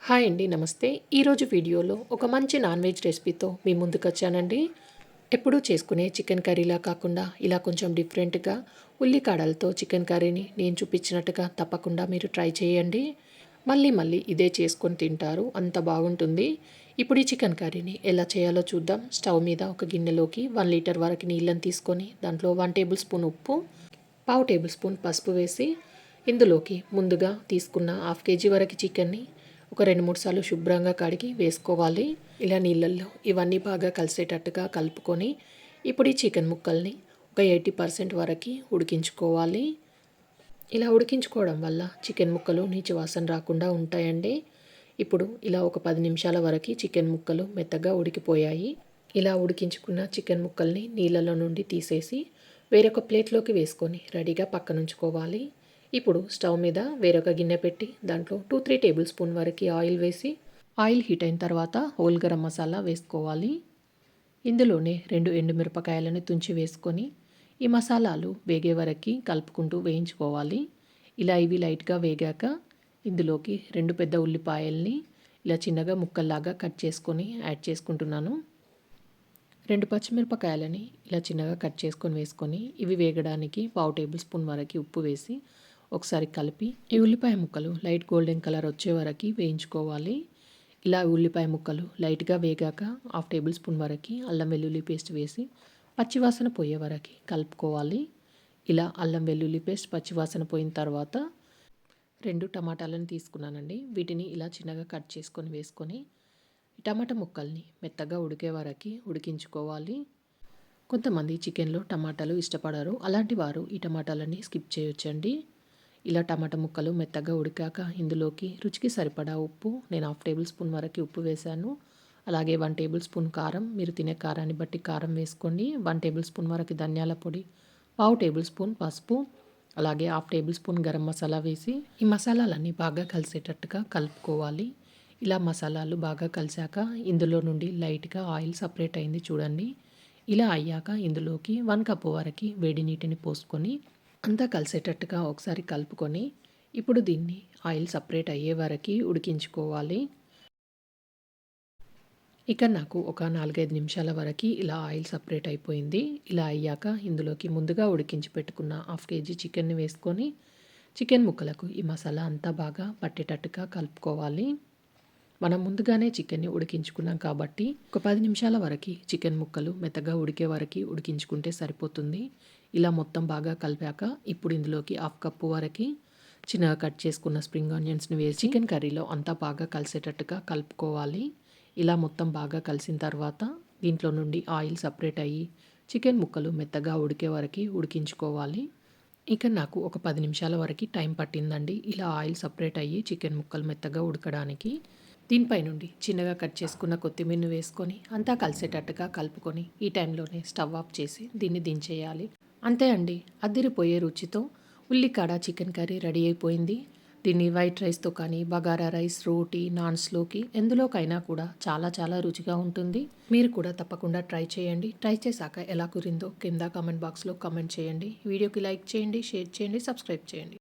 Hi అండి, నమస్తే. ఈరోజు వీడియోలో ఒక మంచి నాన్ వెజ్ రెసిపీతో మీ ముందుకు వచ్చానండి. ఎప్పుడూ చేసుకునే చికెన్ కర్రీలా కాకుండా ఇలా కొంచెం డిఫరెంట్గా ఉల్లికాడలతో చికెన్ కర్రీని నేను చూపించినట్టుగా తప్పకుండా మీరు ట్రై చేయండి. మళ్ళీ మళ్ళీ ఇదే చేసుకొని తింటారు, అంత బాగుంటుంది. ఇప్పుడు ఈ చికెన్ కర్రీని ఎలా చేయాలో చూద్దాం. స్టవ్ మీద ఒక గిన్నెలోకి 1 లీటర్ వరకు నీళ్ళని తీసుకొని దాంట్లో 1 టేబుల్ స్పూన్ ఉప్పు, పావు టేబుల్ స్పూన్ పసుపు వేసి ఇందులోకి ముందుగా తీసుకున్న హాఫ్ కేజీ వరకు చికెన్ని ఒక 2-3 సార్లు శుభ్రంగా కడిగి వేసుకోవాలి. ఇలా నీళ్ళల్లో ఇవన్నీ బాగా కలిసేటట్టుగా కలుపుకొని ఇప్పుడు ఈ చికెన్ ముక్కల్ని ఒక 80% వరకు ఉడికించుకోవాలి. ఇలా ఉడికించుకోవడం వల్ల చికెన్ ముక్కలు నీచు వాసన రాకుండా ఉంటాయండి. ఇప్పుడు ఇలా ఒక 10 నిమిషాల వరకు చికెన్ ముక్కలు మెత్తగా ఉడికిపోయాయి. ఇలా ఉడికించుకున్న చికెన్ ముక్కల్ని నీళ్ళలో నుండి తీసేసి వేరొక ప్లేట్లోకి వేసుకొని రెడీగా పక్కనుంచుకోవాలి. ఇప్పుడు స్టవ్ మీద వేరొక గిన్నె పెట్టి దాంట్లో 2-3 టేబుల్ స్పూన్ వరకు ఆయిల్ వేసి ఆయిల్ హీట్ అయిన తర్వాత హోల్ గరం మసాలా వేసుకోవాలి. ఇందులోనే 2 ఎండుమిరపకాయలను తుంచి వేసుకొని ఈ మసాలాలు వేగే వరకు కలుపుకుంటూ వేయించుకోవాలి. ఇలా ఇవి లైట్గా వేగాక ఇందులోకి 2 పెద్ద ఉల్లిపాయల్ని ఇలా చిన్నగా ముక్కల్లాగా కట్ చేసుకొని యాడ్ చేసుకుంటున్నాను. 2 పచ్చిమిరపకాయలని ఇలా చిన్నగా కట్ చేసుకొని వేసుకొని ఇవి వేగడానికి పావు టేబుల్ స్పూన్ వరకు ఉప్పు వేసి ఒకసారి కలిపి ఈ ఉల్లిపాయ ముక్కలు లైట్ గోల్డెన్ కలర్ వచ్చే వరకు వేయించుకోవాలి. ఇలా ఉల్లిపాయ ముక్కలు లైట్గా వేగాక హాఫ్ టేబుల్ స్పూన్ వరకు అల్లం వెల్లుల్లి పేస్ట్ వేసి పచ్చివాసన పోయే వరకు కలుపుకోవాలి. ఇలా అల్లం వెల్లుల్లి పేస్ట్ పచ్చివాసన పోయిన తర్వాత 2 టమాటాలను తీసుకున్నానండి. వీటిని ఇలా చిన్నగా కట్ చేసుకొని వేసుకొని టమాటా ముక్కల్ని మెత్తగా ఉడికే వరకు ఉడికించుకోవాలి. కొంతమంది చికెన్లో టమాటాలు ఇష్టపడరు, అలాంటి వారు ఈ టమాటాలని స్కిప్ చేయొచ్చండి. ఇలా టమాటా ముక్కలు మెత్తగా ఉడికాక ఇందులోకి రుచికి సరిపడా ఉప్పు, నేను హాఫ్ టేబుల్ స్పూన్ వరకు ఉప్పు వేశాను. అలాగే 1 టేబుల్ స్పూన్ కారం, మీరు తినే కారాన్ని బట్టి కారం వేసుకోండి. 1 టేబుల్ స్పూన్ వరకు ధనియాల పొడి, పావు టేబుల్ స్పూన్ పసుపు, అలాగే half table spoon garam masala వేసి ఈ మసాలాలన్నీ బాగా కలిసేటట్టుగా కలుపుకోవాలి. ఇలా మసాలాలు బాగా కలిసాక ఇందులో నుండి లైట్గా ఆయిల్ సపరేట్ అయింది చూడండి. ఇలా అయ్యాక ఇందులోకి 1 కప్పు వరకు వేడి నీటిని పోసుకొని అంతా కలిసేటట్టుగా ఒకసారి కలుపుకొని ఇప్పుడు దీన్ని ఆయిల్ సపరేట్ అయ్యే వరకు ఉడికించుకోవాలి. ఇక నాకు ఒక 4-5 నిమిషాల వరకు ఇలా ఆయిల్ సపరేట్ అయిపోయింది. ఇలా అయ్యాక ఇందులోకి ముందుగా ఉడికించి పెట్టుకున్న హాఫ్ కేజీ చికెన్ని వేసుకొని చికెన్ ముక్కలకు ఈ మసాలా అంతా బాగా పట్టేటట్టుగా కలుపుకోవాలి. మనం ముందుగానే చికెన్ని ఉడికించుకున్నాం కాబట్టి ఒక 10 నిమిషాల వరకు చికెన్ ముక్కలు మెత్తగా ఉడికే వరకు ఉడికించుకుంటే సరిపోతుంది. ఇలా మొత్తం బాగా కలిపాక ఇప్పుడు ఇందులోకి హాఫ్ కప్పు వరకు చిన్నగా కట్ చేసుకున్న స్ప్రింగ్ ఆనియన్స్ని వేసి చికెన్ కర్రీలో అంతా బాగా కలిసేటట్టుగా కలుపుకోవాలి. ఇలా మొత్తం బాగా కలిసిన తర్వాత దీంట్లో నుండి ఆయిల్ సపరేట్ అయ్యి చికెన్ ముక్కలు మెత్తగా ఉడికే వరకు ఉడికించుకోవాలి. ఇక నాకు ఒక 10 నిమిషాల వరకు టైం పట్టిందండి ఇలా ఆయిల్ సపరేట్ అయ్యి చికెన్ ముక్కలు మెత్తగా ఉడకడానికి. దీనిపై నుండి చిన్నగా కట్ చేసుకున్న కొత్తిమీరని వేసుకొని అంతా కలిసేటట్టుగా కలుపుకొని ఈ టైంలోనే స్టవ్ ఆఫ్ చేసి దీన్ని దించేయాలి. అంతే అండి, అదిరిపోయే రుచితో ఉల్లికాడ చికెన్ కర్రీ రెడీ అయిపోయింది. దీన్ని వైట్ రైస్తో కానీ బగారా రైస్, రోటీ, నాన్స్లోకి ఎందులోకైనా కూడా చాలా చాలా రుచిగా ఉంటుంది. మీరు కూడా తప్పకుండా ట్రై చేయండి. ట్రై చేశాక ఎలా కురిందో కింద కామెంట్ బాక్స్లో కామెంట్ చేయండి. వీడియోకి లైక్ చేయండి, షేర్ చేయండి, సబ్స్క్రైబ్ చేయండి.